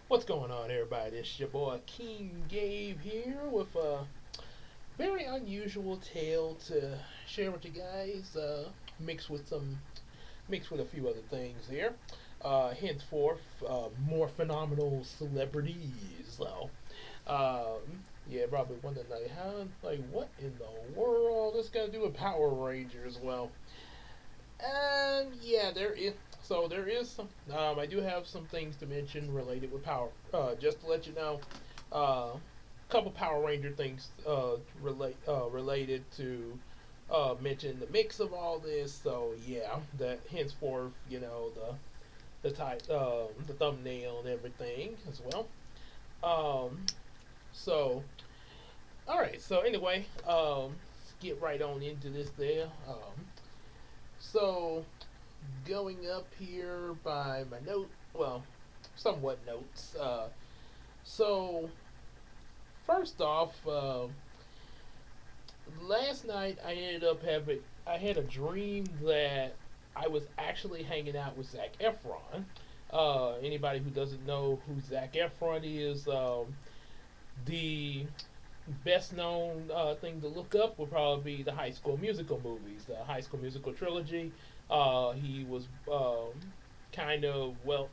What's going on, everybody? It's your boy King Gabe here with a very unusual tale to share with you guys, mixed with a few other things here. Henceforth, more phenomenal celebrities. Yeah, probably wondering what in the world this got to do with Power Rangers? Yeah, there is. So there is some. I do have some things to mention related with Power. Just to let you know, a couple Power Ranger things related to mention the mix of all this. So yeah, that henceforth, the thumbnail and everything as well. Um, so all right. So anyway, let's get right on into this. So going up here by my somewhat notes. So first off, last night I had a dream that I was actually hanging out with Zac Efron. Anybody who doesn't know who Zac Efron is, the best known thing to look up would probably be the High School Musical movies, the High School Musical trilogy. He was is kind of well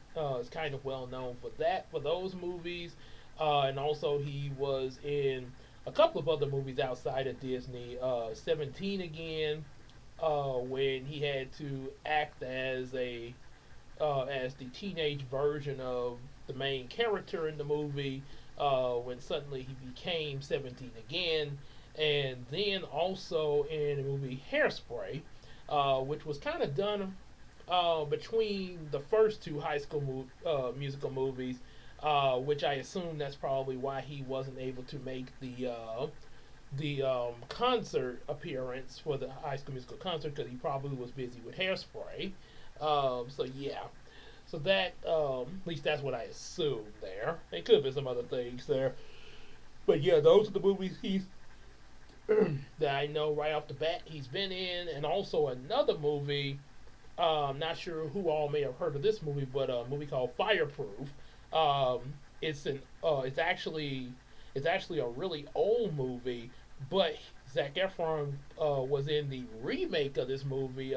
known for those movies, and also he was in a couple of other movies outside of Disney. 17 again, when he had to act as the teenage version of the main character in the movie, when suddenly he became 17 again, and then also in the movie Hairspray, which was kind of done between the first two musical movies, which I assume that's probably why he wasn't able to make the concert appearance for the High School Musical concert because he probably was busy with Hairspray. So yeah, so that at least that's what I assume there. It could be some other things there, but yeah, those are the movies he's that I know right off the bat he's been in, and also another movie. Not sure who all may have heard of this movie, but a movie called Fireproof. Um, it's actually a really old movie, but Zac Efron was in the remake of this movie.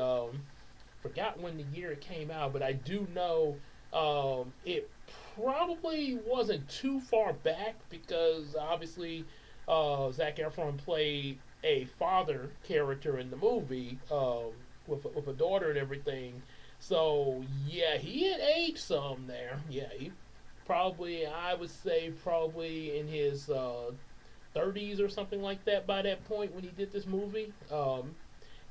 Forgot when the year it came out, but I do know it probably wasn't too far back because obviously Zac Efron played a father character in the movie with a daughter and everything. So yeah, he had aged some there. Yeah, he probably I would say probably in his 30s or something like that by that point when he did this movie.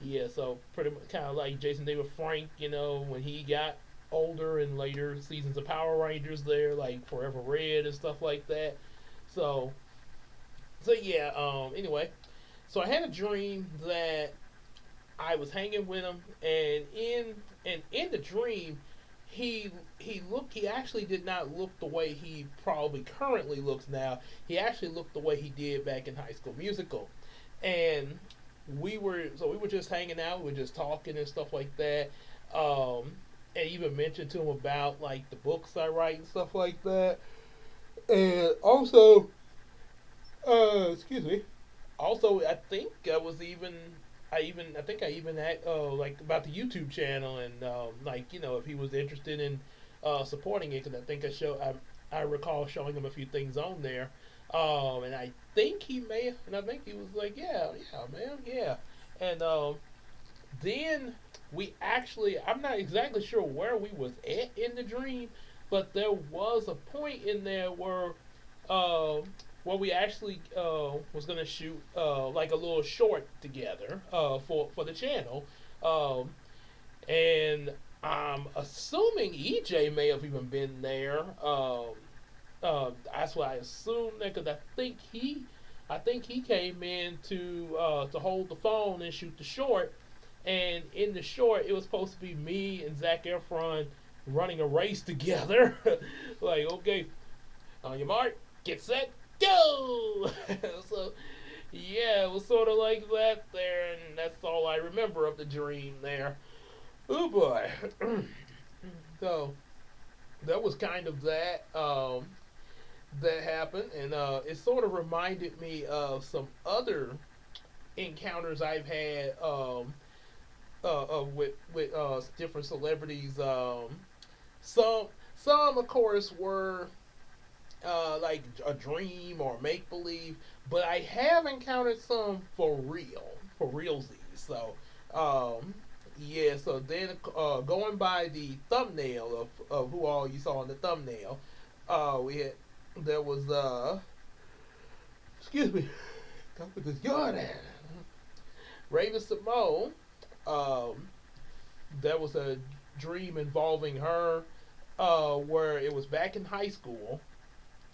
Yeah, so pretty much kind of like Jason David Frank, when he got older in later seasons of Power Rangers, there like Forever Red and stuff like that. So, so yeah. Anyway, so I had a dream that I was hanging with him, and in the dream, he actually did not look the way he probably currently looks now. He actually looked the way he did back in High School Musical, and we were just hanging out, we were just talking and stuff like that. And even mentioned to him about like the books I write and stuff like that. And also, excuse me. Also, I think I think I even had like about the YouTube channel and like if he was interested in supporting it because I recall showing him a few things on there, and I think he was like yeah man yeah, and then we actually I'm not exactly sure where we was at in the dream, but there was a point in there uh, where we actually was gonna shoot like a little short together for the channel, um, and I'm assuming EJ may have even been there. That's what I assume that because I think he came in to hold the phone and shoot the short, and in the short it was supposed to be me and Zac Efron running a race together. Like okay, on your mark, get set, go. So yeah, it was sort of like that there, and that's all I remember of the dream there. Oh boy. So that was kind of that that happened, and it sort of reminded me of some other encounters I've had with different celebrities. Some some of course were like a dream or make believe, but I have encountered some for realsies. So yeah, so then going by the thumbnail of who all you saw in the thumbnail, we had there was excuse me, come with this yawn. Raven Simone. Um, there was a dream involving her, where it was back in high school,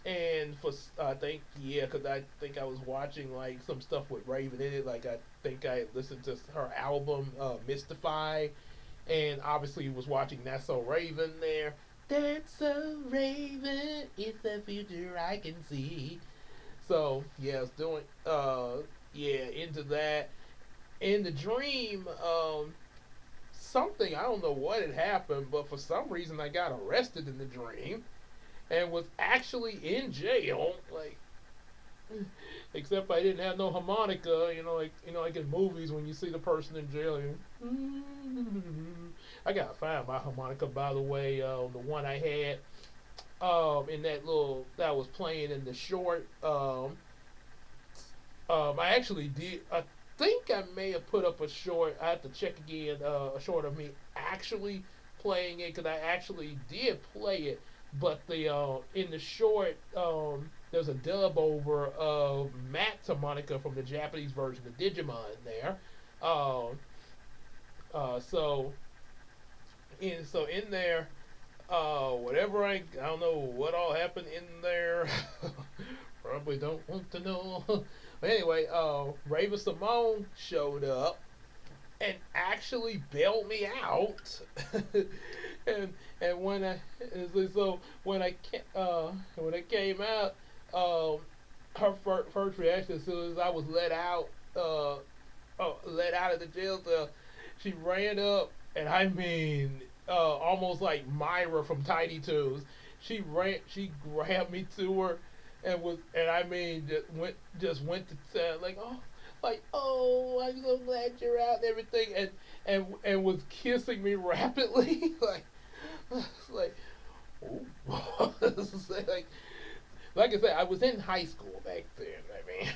and for I think yeah, because I think I was watching like some stuff with Raven in it. Like I think I listened to her album Mystify, and obviously was watching That's So Raven there. That's so Raven, it's the future I can see. So yeah, I was doing yeah into that. In the dream, something I don't know what had happened, but for some reason I got arrested in the dream and was actually in jail. Like, except I didn't have no harmonica. Like in movies when you see the person in jail. I gotta find my harmonica, by the way. The one I had in that little that was playing in the short. I actually did. I think I may have put up a short. I have to check again. A short of me actually playing it because I actually did play it. But the in the short, there's a dub over of Matt's harmonica from the Japanese version of Digimon there. Uh, so in there, whatever I don't know what all happened in there. Probably don't want to know. But anyway, Raven Simone showed up and actually bailed me out. and when I came out, um, her first reaction as soon as I was let out of the jail cell, she ran up and I mean, almost like Myra from Tiny Toons. She grabbed me to her, and I mean, just went to town like, I'm so glad you're out and everything, and was kissing me rapidly, like, oh, like I said, I was in high school back then. I mean,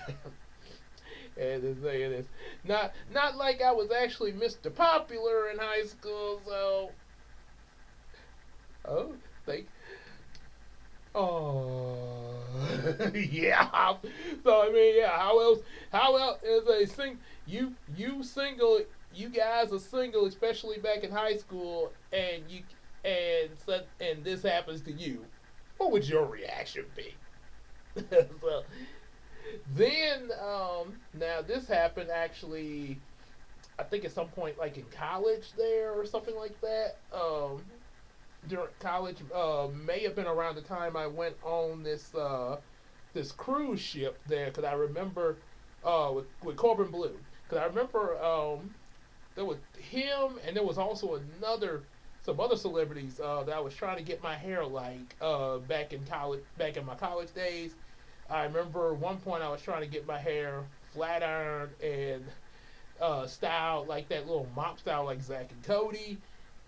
and to say it is not like I was actually Mr. Popular in high school. So, oh, think, oh, yeah. So I mean, yeah. How else? How else is a you single? You guys are single, especially back in high school, and this happens to you. What would your reaction be? So then, now this happened actually. I think at some point, like in college, there or something like that. During college, may have been around the time I went on this cruise ship there, because I remember with Corbin Blue, because I remember there was him, and there was also some other celebrities that I was trying to get my hair like back in my college days. I remember at one point I was trying to get my hair flat ironed and styled like that little mop style like Zach and Cody.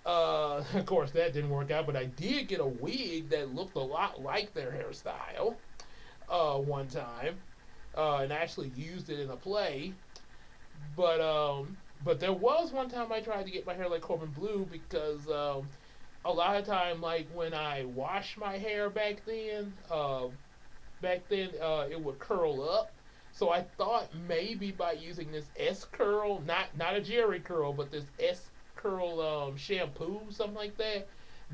Of course, that didn't work out, but I did get a wig that looked a lot like their hairstyle one time, and actually used it in a play. But there was one time I tried to get my hair like Corbin Blue because a lot of time, like when I washed my hair back then, it would curl up. So I thought maybe by using this S curl, not a Jerry curl, but this S curl shampoo, something like that,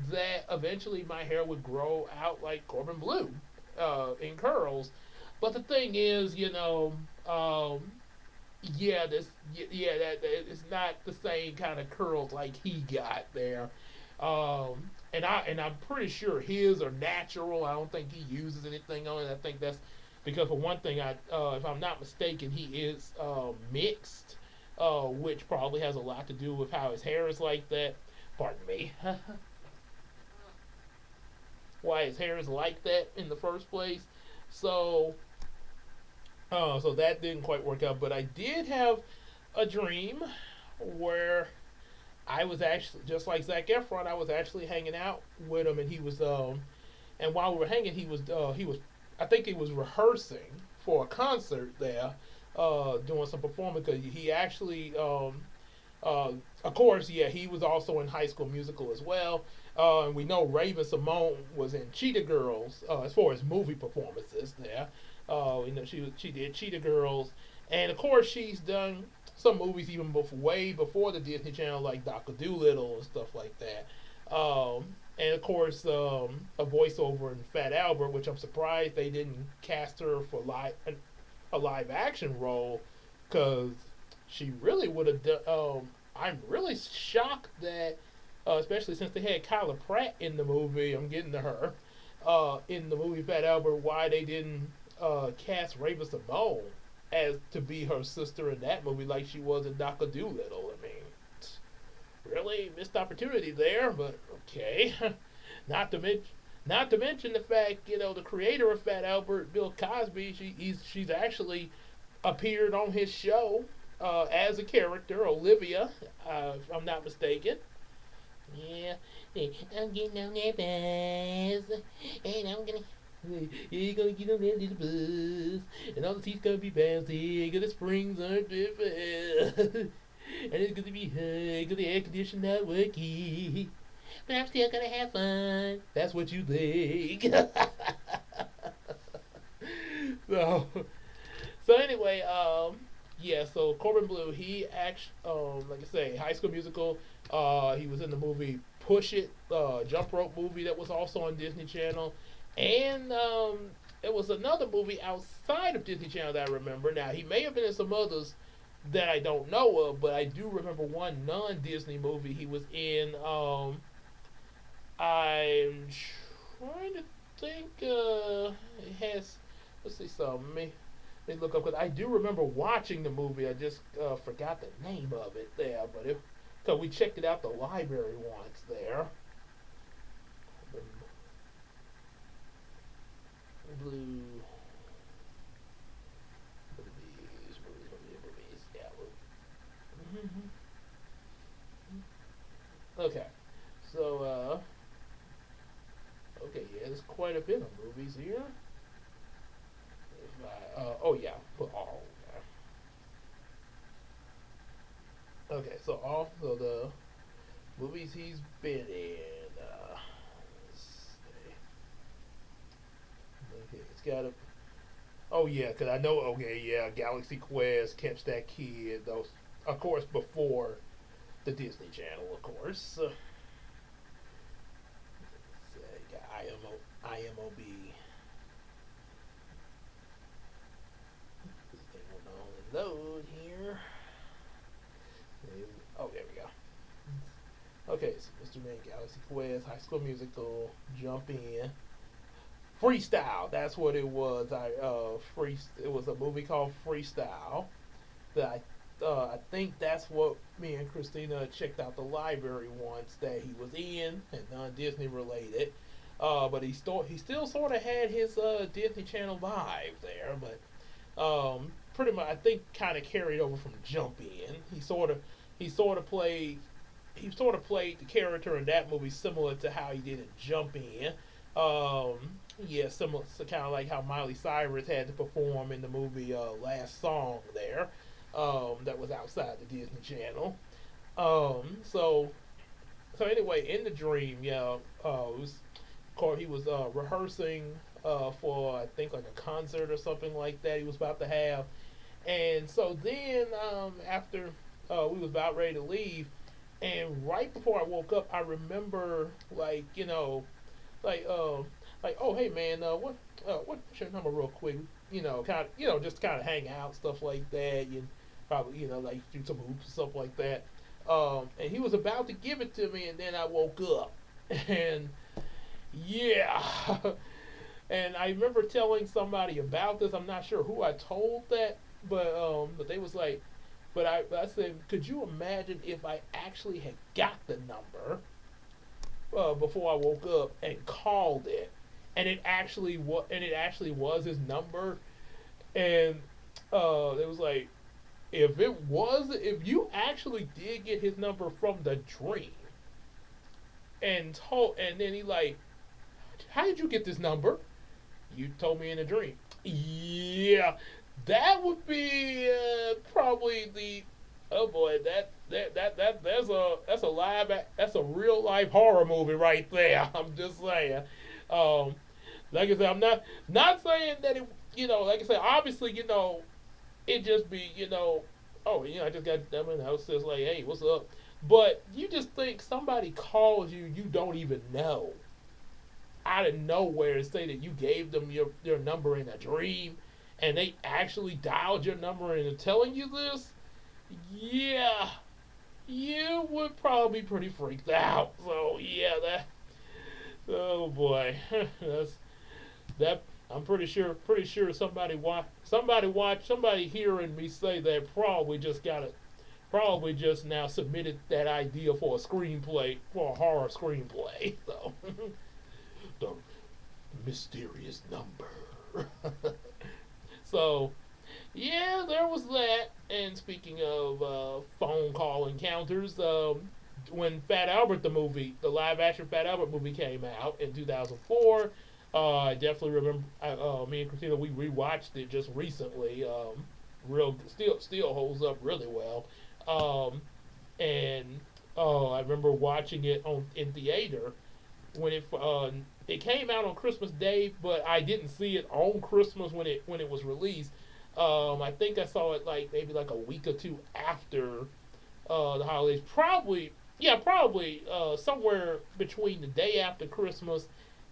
that eventually my hair would grow out like Corbin Blue in curls. But the thing is, yeah, that it's not the same kind of curls like he got there. And I'm pretty sure his are natural. I don't think he uses anything on it. I think that's because for one thing, if I'm not mistaken, he is mixed, which probably has a lot to do with how his hair is like that. Pardon me. why his hair is like that in the first place. So, so that didn't quite work out. But I did have a dream where I was actually just like Zac Efron. I was actually hanging out with him, and and while we were hanging, he was, I think he was rehearsing for a concert there, doing some performance. Cause he actually, uh, of course, yeah, he was also in High School Musical as well. And we know Raven Simone was in Cheetah Girls as far as movie performances there. She did Cheetah Girls, and of course she's done some movies even way before the Disney Channel, like Doctor Dolittle and stuff like that. And of course, a voiceover in Fat Albert, which I'm surprised they didn't cast her for a live action role, because she really would have done. I'm really shocked that, especially since they had Kyla Pratt in the movie. I'm getting to her in the movie Fat Albert. Why they didn't cast Raven Simone as to be her sister in that movie, like she was in Doctor Dolittle? I mean, really missed opportunity there, but okay. not to mention. Not to mention the fact, the creator of Fat Albert, Bill Cosby, she's actually appeared on his show as a character, Olivia, if I'm not mistaken. Yeah, I'm getting on that bus, and I'm gonna. You're gonna get on that little bus, and all the seats gonna be bouncy, cause the springs aren't perfect, and it's gonna be hot, cause the air conditioning not working. But I'm still gonna have fun. That's what you think. so, so anyway, yeah. So Corbin Blue, he actually, like I say, High School Musical. He was in the movie Push It, jump rope movie that was also on Disney Channel, and it was another movie outside of Disney Channel that I remember. Now he may have been in some others that I don't know of, but I do remember one non-Disney movie he was in. I'm trying to think. It has. Let's see something. Let me look up, because I do remember watching the movie. I just forgot the name of it there, but because we checked it out the library once there. The blue movies. Yeah. Okay. So okay, yeah, there's quite a bit of movies here. Oh yeah, put all. Okay, so all so the movies he's been in. Okay, it's got a. Oh yeah, cause I know. Okay, yeah, Galaxy Quest, Catch That Kid. Those, of course, before the Disney Channel, of course. So you got IMOB. This thing will not load here. Oh, there we go. Okay, so Mr. Man, Galaxy Quest, High School Musical, Jump In, Freestyle. That's what it was. It was a movie called Freestyle that I think that's what me and Christina checked out the library once that he was in, and non-Disney related. But he still sort of had his Disney Channel vibe there, but pretty much I think kind of carried over from Jump In. He sort of played the character in that movie similar to how he did in Jump In. Yeah, similar, so kind of like how Miley Cyrus had to perform in the movie Last Song there, that was outside the Disney Channel. So anyway, in the dream, yeah, he was rehearsing for, I think, like a concert or something like that he was about to have, and so then after we was about ready to leave, and right before I woke up, I remember, like, like oh hey man, what's your number real quick? Kind of, just kind of hang out, stuff like that. You probably, like do some hoops and stuff like that. And he was about to give it to me, and then I woke up, and yeah. And I remember telling somebody about this. I'm not sure who I told that, but they was like, I said, could you imagine if I actually had got the number before I woke up and called it? and it actually was his number, and it was like if you actually did get his number from the dream, and then he like, how did you get this number? You told me in a dream. Yeah, that would be probably the, oh boy, that's a real life horror movie right there. I'm just saying. Um, like I said, I'm not saying that it, like I said, obviously, it just be, oh, I just got them in the house, just like, hey, what's up? But you just think somebody calls you don't even know out of nowhere and say that you gave them your number in a dream, and they actually dialed your number and are telling you this. Yeah, you would probably be pretty freaked out. So yeah, oh boy, that's that. I'm pretty sure somebody hearing me say that probably just now submitted that idea for a screenplay, for a horror screenplay. So the mysterious number. So yeah, there was that. And speaking of phone call encounters, when Fat Albert the live action Fat Albert movie came out in 2004, I definitely remember. Me and Christina, we rewatched it just recently. Still holds up really well. Um, and I remember watching it in theater when it came out on Christmas Day, but I didn't see it on Christmas when it was released. I think I saw it like maybe like a week or two after the holidays. Probably, yeah, probably somewhere between the day after Christmas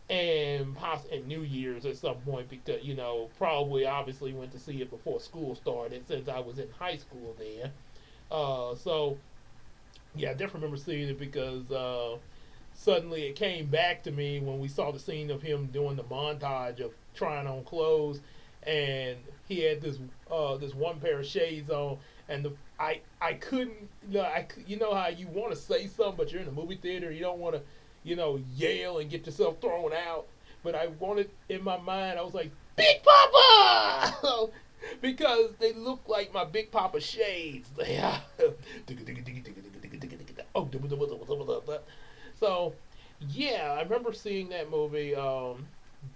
and New Year's at some point, because probably obviously went to see it before school started since I was in high school then. So yeah, I definitely remember seeing it because suddenly it came back to me when we saw the scene of him doing the montage of trying on clothes, and he had this one pair of shades on, and I couldn't, you know how you want to say something, but you're in a movie theater, you don't want to yell and get yourself thrown out, but I wanted, in my mind, I was like, Big Papa. Because they look like my Big Papa shades. They are. Oh, so yeah, I remember seeing that movie.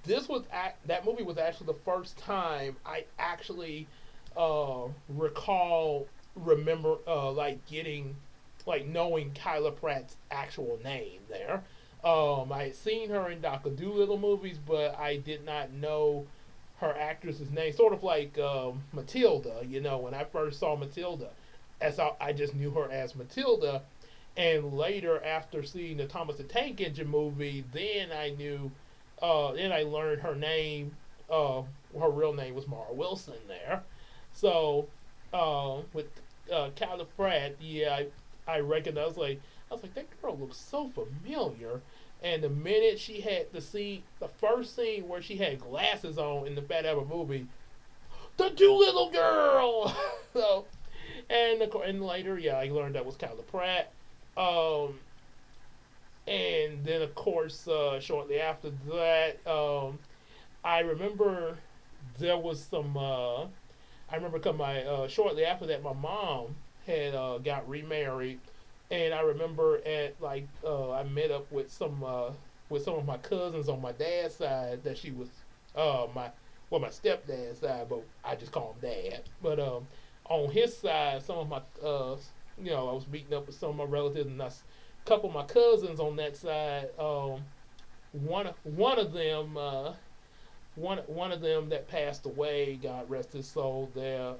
That movie was actually the first time I actually remember like getting, like knowing Kyla Pratt's actual name there. I had seen her in Doctor Doolittle movies, but I did not know her actress's name. Sort of like Matilda, when I first saw Matilda, I just knew her as Matilda. And later, after seeing the Thomas the Tank Engine movie, then I knew, then I learned her name. Her real name was Mara Wilson there. So, with Kyla Pratt, yeah, I recognized. I was like, that girl looks so familiar. And the minute she had the first scene where she had glasses on in the Fat Albert movie, the Doolittle girl. So, and later, yeah, I learned that was Kyla Pratt. Um, and then of course, shortly after that, I remember there was some. I remember shortly after that, my mom had got remarried, and I remember I met up with some of my cousins on my dad's side that she was my stepdad's side, but I just call him dad. But on his side, some of my I was meeting up with some of my relatives, and a couple of my cousins on that side. One of them. One of them that passed away, God rest his soul. There,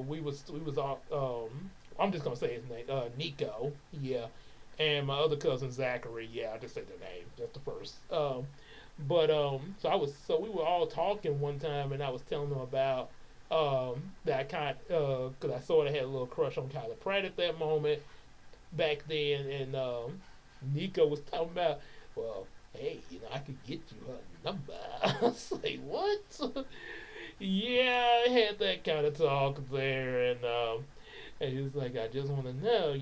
we was all. I'm just gonna say his name, Nico. Yeah, and my other cousin Zachary. Yeah, I just said their name. That's the first. So we were all talking one time, and I was telling them about that I because I sort of had a little crush on Kyla Pratt at that moment back then, and Nico was talking about, well, hey, I could get you her number. I was like, what? Yeah, I had that kind of talk there, and he was like, I just want to know,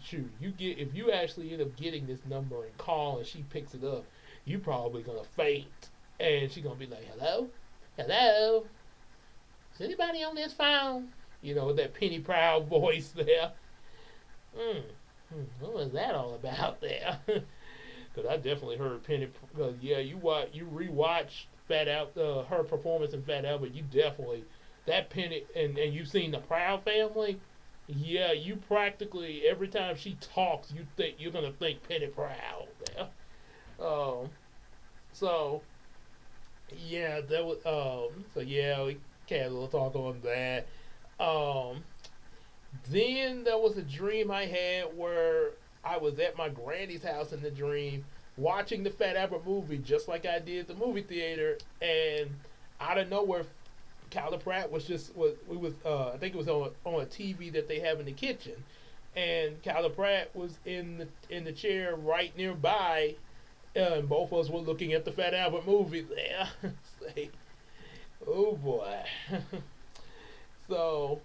shoot, if you actually end up getting this number and call and she picks it up, you probably gonna faint. And she gonna be like, hello, hello, is anybody on this phone? You know, with that Penny Proud voice there. Mm, what was that all about there? Because I definitely heard Penny. Because yeah, you rewatch Fat Al, her performance in Fat Albert. You definitely that Penny, and you've seen the Proud Family. Yeah, you practically every time she talks, you're gonna think Penny Proud there. Um, so yeah, that was so yeah, we had a little talk on that. Um, then there was a dream I had where I was at my granny's house in the dream watching the Fat Albert movie just like I did the movie theater, and out of nowhere Kyla Pratt was I think it was on a TV that they have in the kitchen, and Kyla Pratt was in the chair right nearby, and both of us were looking at the Fat Albert movie there. Say, oh boy. So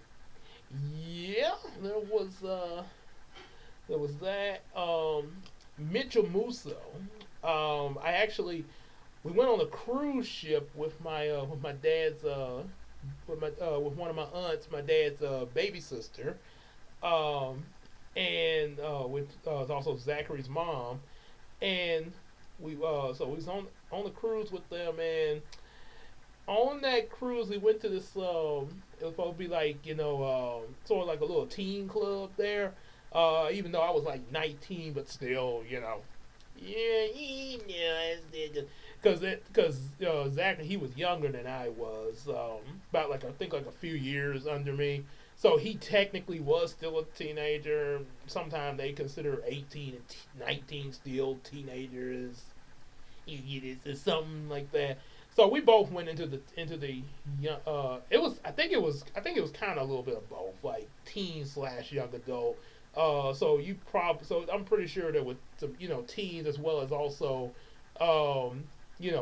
yeah, there was that. Mitchell Musso. I actually we went on a cruise ship with my dad's with one of my aunts, my dad's baby sister, um, and with also Zachary's mom, and we was on the cruise with them, and on that cruise we went to this it was supposed to be like sort of like a little teen club there. Even though I was like 19, but still, yeah, because Zach he was younger than I was, about like I think like a few years under me. So he technically was still a teenager. Sometimes they consider 18 and 19 still teenagers. You get it or something like that. So we both went into the it was I think it was kind of a little bit of both, like teen slash young adult. So I'm pretty sure there were some teens as well as also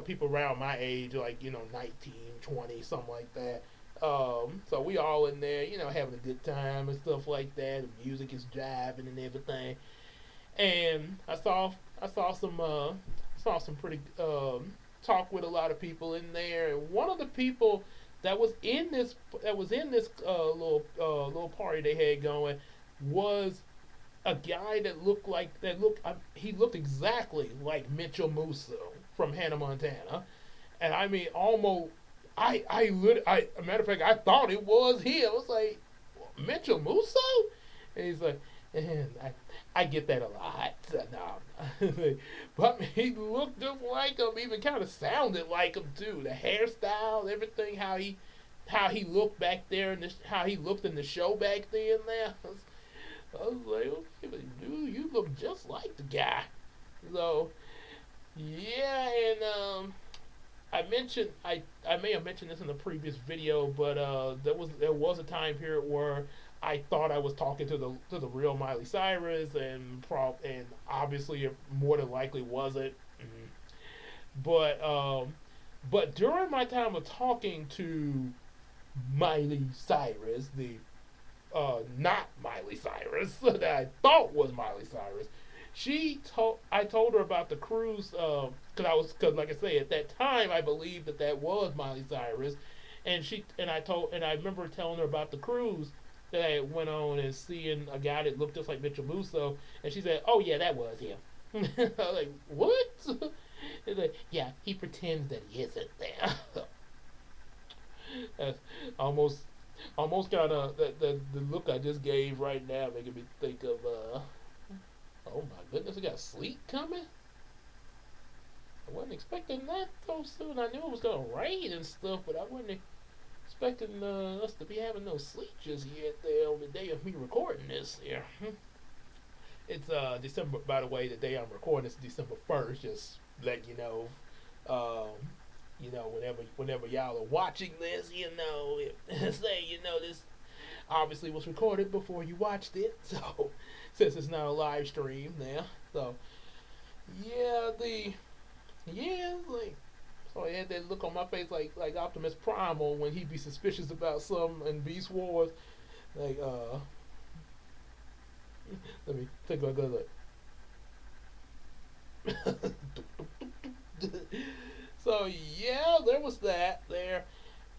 people around my age, like 19, 20, something like that. So we all in there, having a good time and stuff like that. The music is jiving and everything. And I saw some pretty talk with a lot of people in there. And one of the people that was in this little party they had going was a guy he looked exactly like Mitchell Musso from Hannah Montana, and I mean almost a matter of fact I thought it was him. I was like, Mitchell Musso, and he's like, and I get that a lot. No, but he looked just like him, even kind of sounded like him too. The hairstyle, everything, how he looked back there, and how he looked in the show back then. There, I was like, okay, but dude, you look just like the guy. So yeah, and I may have mentioned this in the previous video, but there was a time period where I thought I was talking to the real Miley Cyrus, and obviously it more than likely wasn't. Mm-hmm. But during my time of talking to Miley Cyrus, the not Miley Cyrus that I thought was Miley Cyrus. I told her about the cruise because like I say at that time I believed that was Miley Cyrus, and I remember telling her about the cruise that I went on and seeing a guy that looked just like Mitchell Musso, and she said, "Oh yeah, that was him." I was like, "What?" It's like, yeah, he pretends that he isn't there. That's almost almost kind of the look I just gave right now making me think of oh my goodness, we got sleet coming. I wasn't expecting that so soon. I knew it was gonna rain and stuff, but I wasn't expecting us to be having no sleet just yet there on the day of me recording this here. It's December, by the way. The day I'm recording is December 1st. Just let you know. Um, whenever y'all are watching this, say this obviously was recorded before you watched it. So since it's not a live stream now, so yeah, like so I had that look on my face like Optimus Primal when he'd be suspicious about something in Beast Wars. Like let me take a good look. So yeah, there was that there.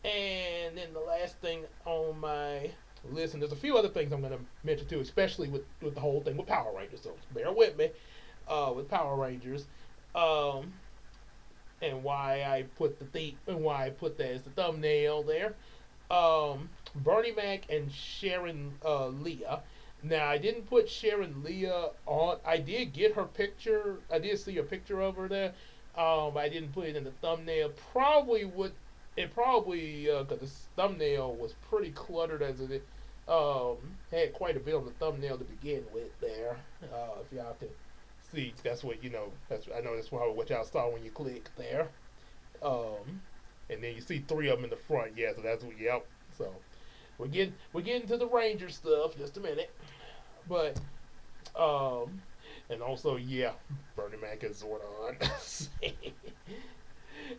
And then the last thing on my list, and there's a few other things I'm going to mention too, especially with the whole thing with Power Rangers. So bear with me with Power Rangers, um, and why I put and why I put that as the thumbnail there. Bernie Mac and Sharon Leah. Now I didn't put Sharon Leah on. I did get her picture. I did see a picture of her there. I didn't put it in the thumbnail. Probably would. It probably because the thumbnail was pretty cluttered as it had quite a bit on the thumbnail to begin with there. If y'all can see, that's what you know. That's I know that's what y'all saw when you click there. Um, and then you see three of them in the front. Yeah, so that's what. Yep. So we're getting to the Ranger stuff. Just a minute, but and also yeah, Bernie Mac is Zordon.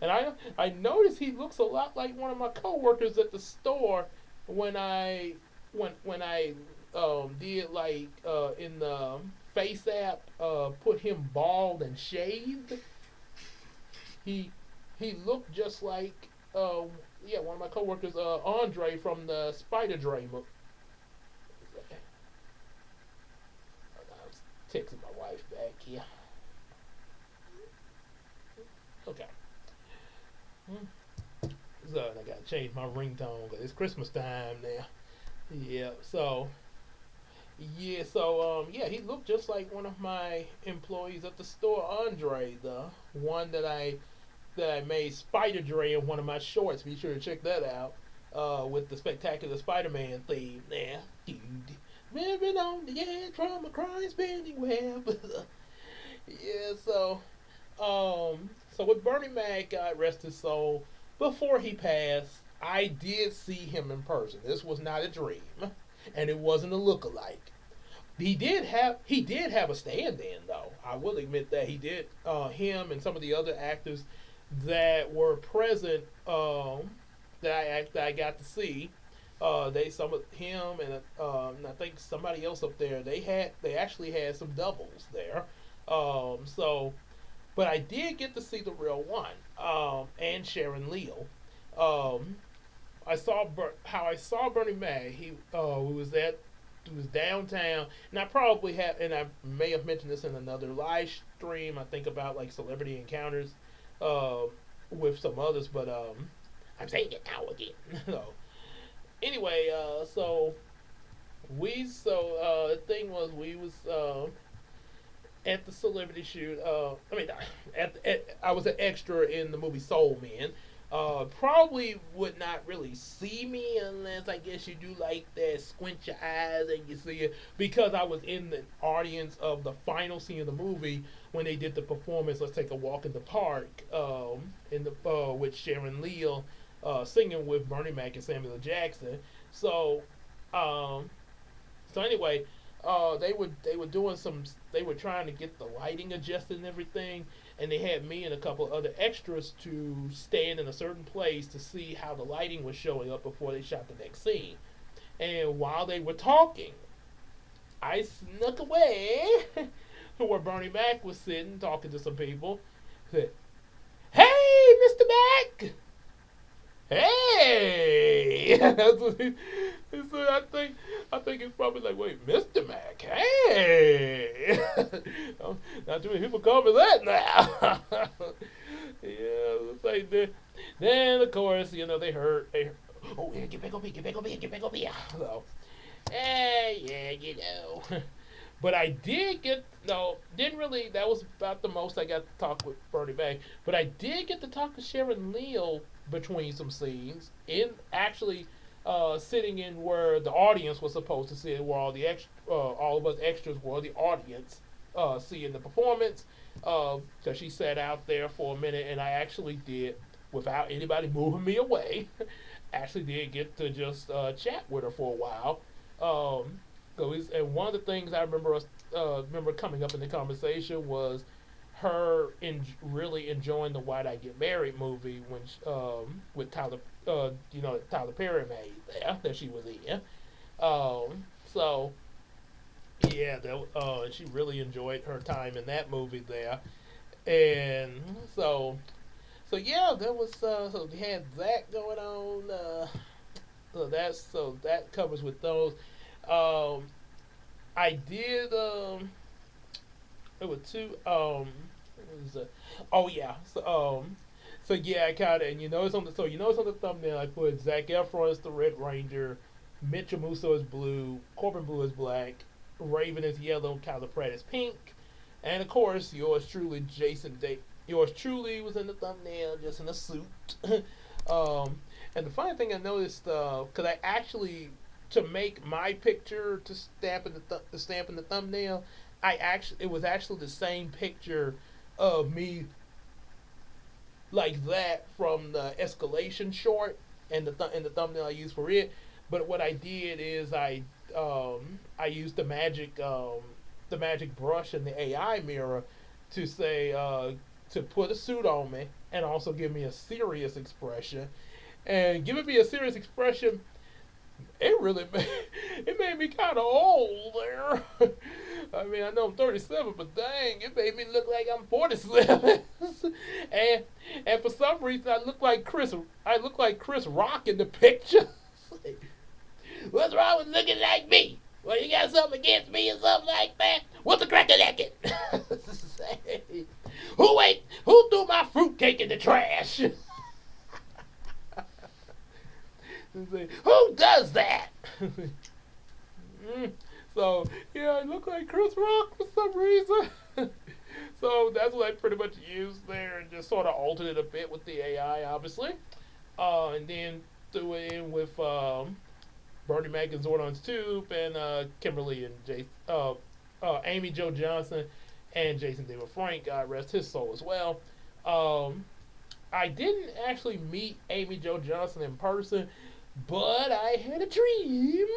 And I noticed he looks a lot like one of my coworkers at the store when I did like in the Face app put him bald and shaved. He he looked just like yeah, one of my coworkers, Andre from the Spider Dre movie. I was texting my wife back here. Okay. So I gotta change my ringtone because it's Christmas time now. Yeah. So yeah. So yeah, he looked just like one of my employees at the store, Andre, the one that I made Spider Dre in one of my shorts. Be sure to check that out. With the spectacular Spider-Man theme there. Dude. Living on the edge from a crime spinning web. Yeah, so with Bernie Mac, God rest his soul, before he passed, I did see him in person. This was not a dream, and it wasn't a look-alike. He did have a stand-in though. I will admit that he did. Him and some of the other actors that were present that I got to see. They some of him and I think somebody else up there. They actually had some doubles there. So but I did get to see the real one, and Sharon Leal. Um, how I saw Bernie Mac. He was downtown, and I may have mentioned this in another live stream. I think about like celebrity encounters, uh, with some others, but I'm saying it now again. So anyway, the thing was we was at the celebrity shoot. I mean, I was an extra in the movie Soul Man. Probably would not really see me unless I guess you do like that squint your eyes and you see it because I was in the audience of the final scene of the movie when they did the performance. Let's take a walk in the park. In the with Sharon Leal, singing with Bernie Mac and Samuel L. Jackson. So um, so anyway, they were doing some. They were trying to get the lighting adjusted and everything, and they had me and a couple of other extras to stand in a certain place to see how the lighting was showing up before they shot the next scene. And while they were talking, I snuck away to where Bernie Mac was sitting talking to some people. Said, "Hey, Mr. Mac." Hey, that's what he said. I think it's probably like, wait, Mr. Mac. Hey, not too many people call me that now. Yeah, it's like then of course they heard. Oh, yeah, get back on me, get back on me, get back on me. So, yeah, But I did get no, didn't really. That was about the most I got to talk with Bernie Mac. But I did get to talk to Sharon Leal between some scenes, in actually sitting in where the audience was supposed to sit, where all of us extras were the audience, seeing the performance. Because she sat out there for a minute, and I actually did, without anybody moving me away, actually did get to just chat with her for a while. And one of the things I remember coming up in the conversation was her really enjoying the Why'd I Get Married movie when with Tyler Perry made there that she was in. So yeah, she really enjoyed her time in that movie there. And so so yeah, that was so we had that going on. So that covers with those. Um, I did there were two what was it? Oh yeah. So yeah, I kinda and you know it's on the thumbnail I put Zac Efron is the Red Ranger, Mitchell Musso is blue, Corbin Blue is black, Raven is yellow, Kyler Pratt is pink, and of course yours truly yours truly was in the thumbnail just in a suit. um and the funny thing I noticed because I actually to make my picture to stamp in the stamp in the thumbnail I actually it was actually the same picture of me like that from the escalation short and and the thumbnail I used for it. But what I did is I used the magic brush and the AI mirror to say to put a suit on me and also give me a serious expression. And giving me a serious expression it really made, it made me kind of old there. I mean, I know I'm 37, but dang, it made me look like I'm 47. and and for some reason, I look like Chris Rock in the picture. What's wrong with looking like me? Well, you got something against me or something like that? What's the crack of that? Who threw my fruitcake in the trash? Say, who does that? So yeah, I look like Chris Rock for some reason. So that's what I pretty much used there, and just sort of altered it a bit with the AI, obviously, and then threw it in with Bernie Mac and Zordon's Tube, and Kimberly and Amy Jo Johnson, and Jason David Frank. God rest his soul as well. Um, I didn't actually meet Amy Jo Johnson in person, but I had a dream.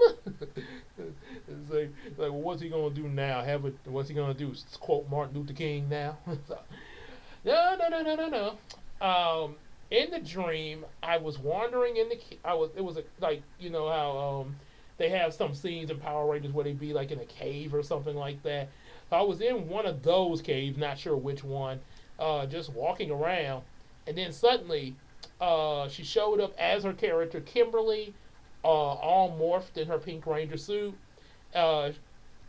Well, what's he gonna do now? What's he gonna do? Quote Martin Luther King now? So, no, no, no, no, no, no. In the dream, I was wandering in the. I was. It was like you know how they have some scenes in Power Rangers where they be like in a cave or something like that. So I was in one of those caves, not sure which one, just walking around, and then suddenly she showed up as her character Kimberly, all morphed in her Pink Ranger suit, uh,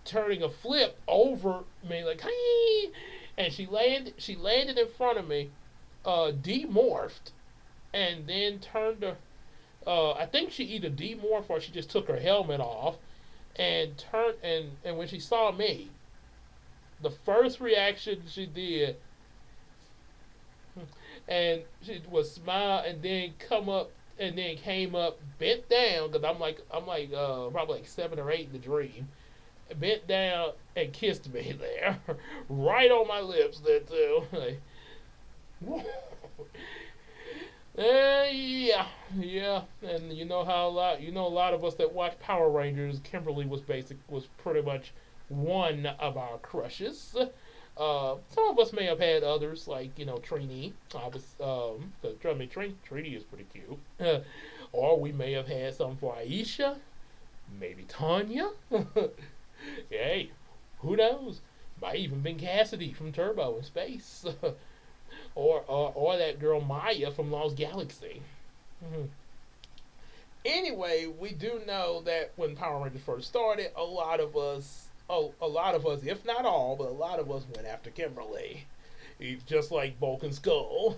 turning a flip over me like hey, and she landed in front of me, demorphed, and then turned her. I think she either demorphed or she just took her helmet off and turned and when she saw me, the first reaction she did and she would smile and then come up and then came up bent down because I'm like probably like 7 or 8 in the dream, bent down and kissed me there, right on my lips there too. Like, yeah, yeah, and you know a lot of us that watch Power Rangers. Kimberly was pretty much one of our crushes. Some of us may have had others, like Trini. I was, I mean, Trini is pretty cute. Or we may have had some for Aisha, maybe Tanya. Hey, who knows? Might even been Cassidy from Turbo in Space, or that girl Maya from Lost Galaxy. Mhm. Anyway, we do know that when Power Rangers first started, a lot of us, if not all, but a lot of us went after Kimberly. Just like Bulk and Skull.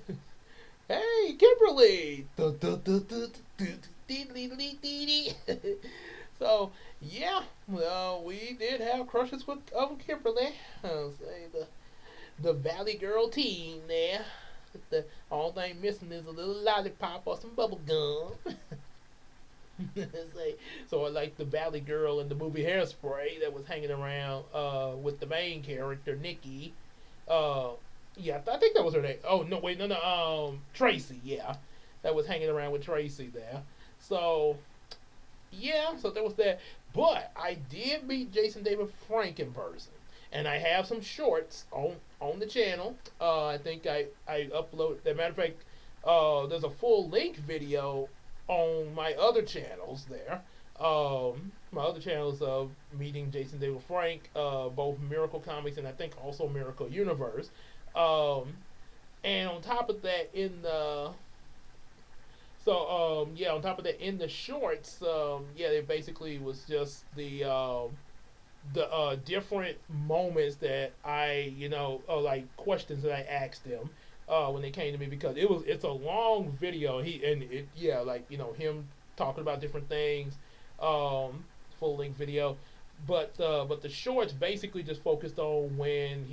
Hey, Kimberly! So, yeah, well, we did have crushes with Kimberly. Say the Valley Girl team there. The all thing missing is a little lollipop or some bubble gum. Say, so like the Valley Girl in the movie Hairspray that was hanging around with the main character Nikki. Uh, yeah, I think that was her name. Oh no, wait, no, no, Tracy. Yeah, that was hanging around with Tracy there. So yeah, so there was that. But I did meet Jason David Frank in person, and I have some shorts on the channel. I think I upload. As a matter of fact, there's a full length video on my other channels there. My other channels of meeting Jason David Frank, both Miracle Comics and I think also Miracle Universe. Um, and on top of that, on top of that, in the shorts, it basically was just the different moments that like questions that I asked them when they came to me, because it's a long video. Like him talking about different things, full length video, but the shorts basically just focused on when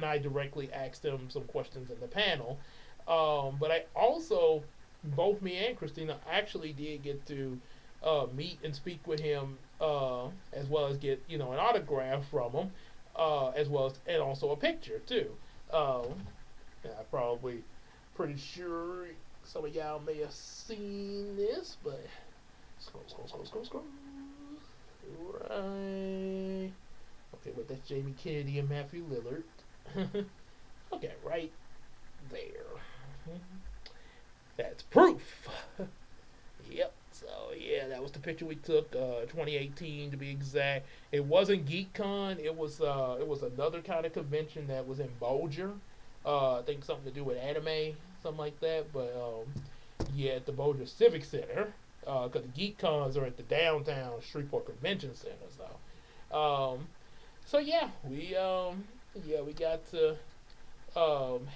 I directly asked him some questions in the panel. But I also, both me and Christina actually did get to meet and speak with him, as well as get an autograph from him, as well as and also a picture too. And I probably pretty sure some of y'all may have seen this, but scroll. Right. Okay, but that's Jamie Kennedy and Matthew Lillard. Okay, right there. That's proof. Yep. So yeah, that was the picture we took, 2018 to be exact. It wasn't GeekCon. It was another kind of convention that was in Boulder. I think something to do with anime, something like that. But yeah, at the Boulder Civic Center, because the GeekCons are at the downtown Shreveport Convention Center. So we got to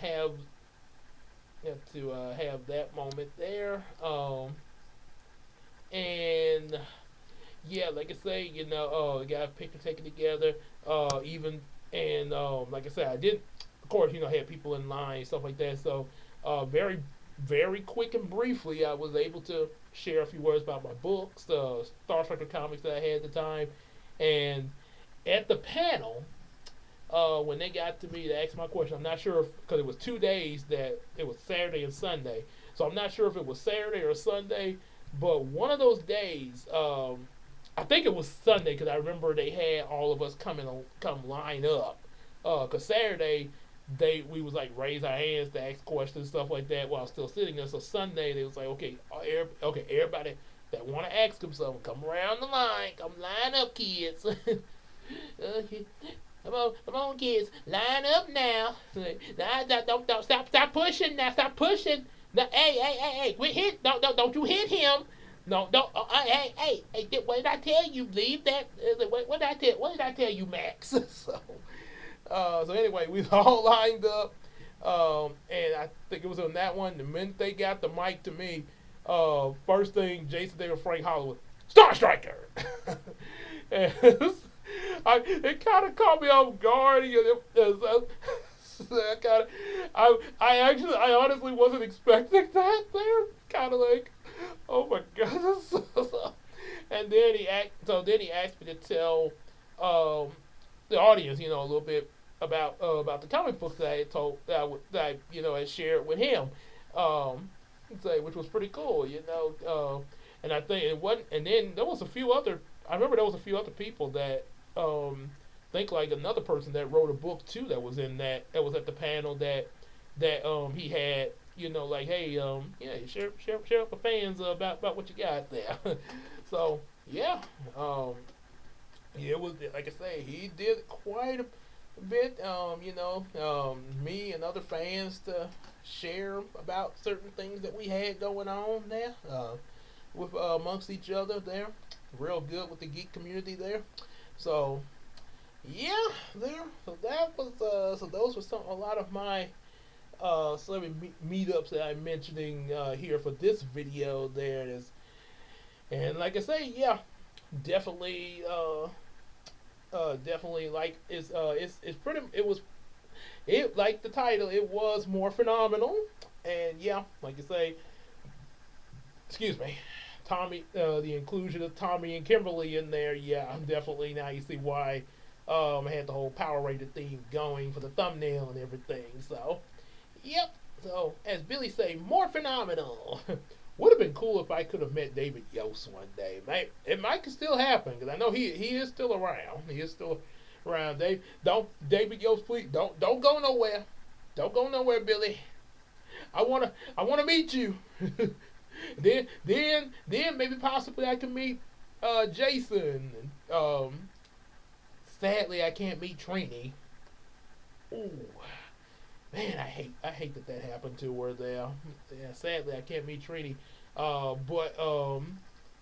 have have that moment there. And yeah, like I say, we got a picture taken together. Even and like I said, I did, of course, had people in line, stuff like that. So very, very quick and briefly, I was able to share a few words about my books, the Star Trek comics that I had at the time, and at the panel. When they got to me to ask my question, I'm not sure if, because it was 2 days, that it was Saturday and Sunday, so I'm not sure if it was Saturday or Sunday. But one of those days, I think it was Sunday, because I remember they had all of us come line up. Because Saturday we was like raise our hands to ask questions, stuff like that, while still sitting there. So Sunday they was like, okay, everybody that want to ask them something, come around the line, come line up, kids. Okay. Come on, kids, line up now. Don't stop pushing now. Stop pushing. No, hey, quit hit. Don't you hit him. No, don't. What did I tell you? Leave that. What did I tell you, Max? So anyway, we was all lined up, and I think it was on that one. The minute they got the mic to me, first thing Jason David Frank Hollywood, Star Striker. And it kind of caught me off guard. I honestly wasn't expecting that there. Kind of like, oh my goodness. And then he asked me to tell the audience, a little bit about the comic books that I had told that I had shared with him, which was pretty cool, and I think it wasn't. And then there was a few other. I remember there was a few other people that think like another person that wrote a book too that was was at the panel that he had, like, hey, share with the fans about what you got there. So yeah, it was, like I say, he did quite a bit, me and other fans to share about certain things that we had going on there, with amongst each other there. Real good with the geek community there. So yeah, there. So that was so those were a lot of my celebrity meetups that I'm mentioning here for this video. There it is. And like I say, yeah, definitely definitely, like, it's pretty, like the title, it was more phenomenal. And yeah, like I say, excuse me, Tommy, the inclusion of Tommy and Kimberly in there, yeah, definitely. Now you see why I had the whole Power Ranger theme going for the thumbnail and everything. So, yep. So, as Billy say, more phenomenal. Would have been cool if I could have met David Yost one day. It might still happen, because I know he is still around. He is still around. David Yost, please don't go nowhere. Don't go nowhere, Billy. I wanna meet you. then maybe possibly I can meet Jason. Sadly, I can't meet Trini. Ooh, man, I hate that that happened to her there. Yeah, sadly I can't meet Trini. But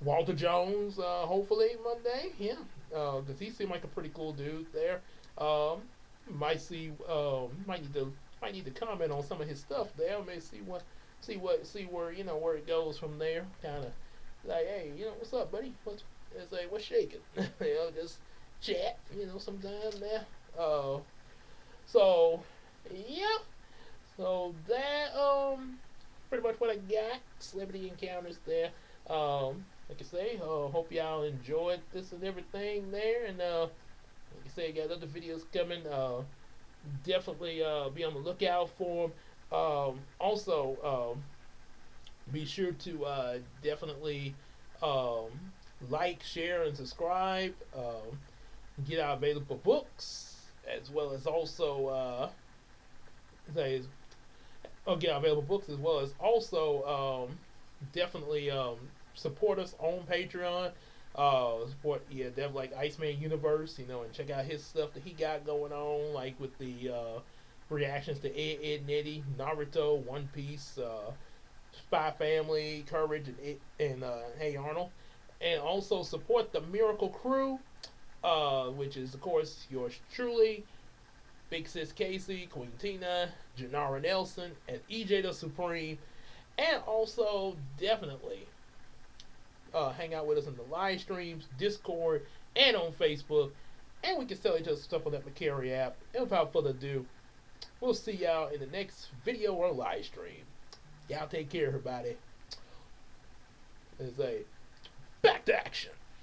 Walter Jones, hopefully Monday, yeah, because he seemed like a pretty cool dude there. Um, might see, might need to comment on some of his stuff there. Maybe see where where it goes from there. Kind of like, hey, what's up, buddy? It's like what's shaking? Just chat. Sometime there. So yeah. So that pretty much what I got. Celebrity encounters there. Like I say, hope y'all enjoyed this and everything there. And like I say, got other videos coming. Definitely be on the lookout for them. Also, be sure to definitely um, like, share, and subscribe. Get our available books as well as also say get our available books as well as also definitely support us on Patreon. Support Dev like Iceman Universe, and check out his stuff that he got going on, like with the reactions to Ed, and Eddie, Naruto, One Piece, Spy Family, Courage, and Hey Arnold, and also support the Miracle Crew, which is of course yours truly, Big Sis Casey, Queen Tina, Janara Nelson, and EJ the Supreme, and also definitely hang out with us in the live streams, Discord, and on Facebook, and we can sell each other stuff on that McCary app. And without further ado, we'll see y'all in the next video or live stream. Y'all take care, everybody. Let's say, back to action.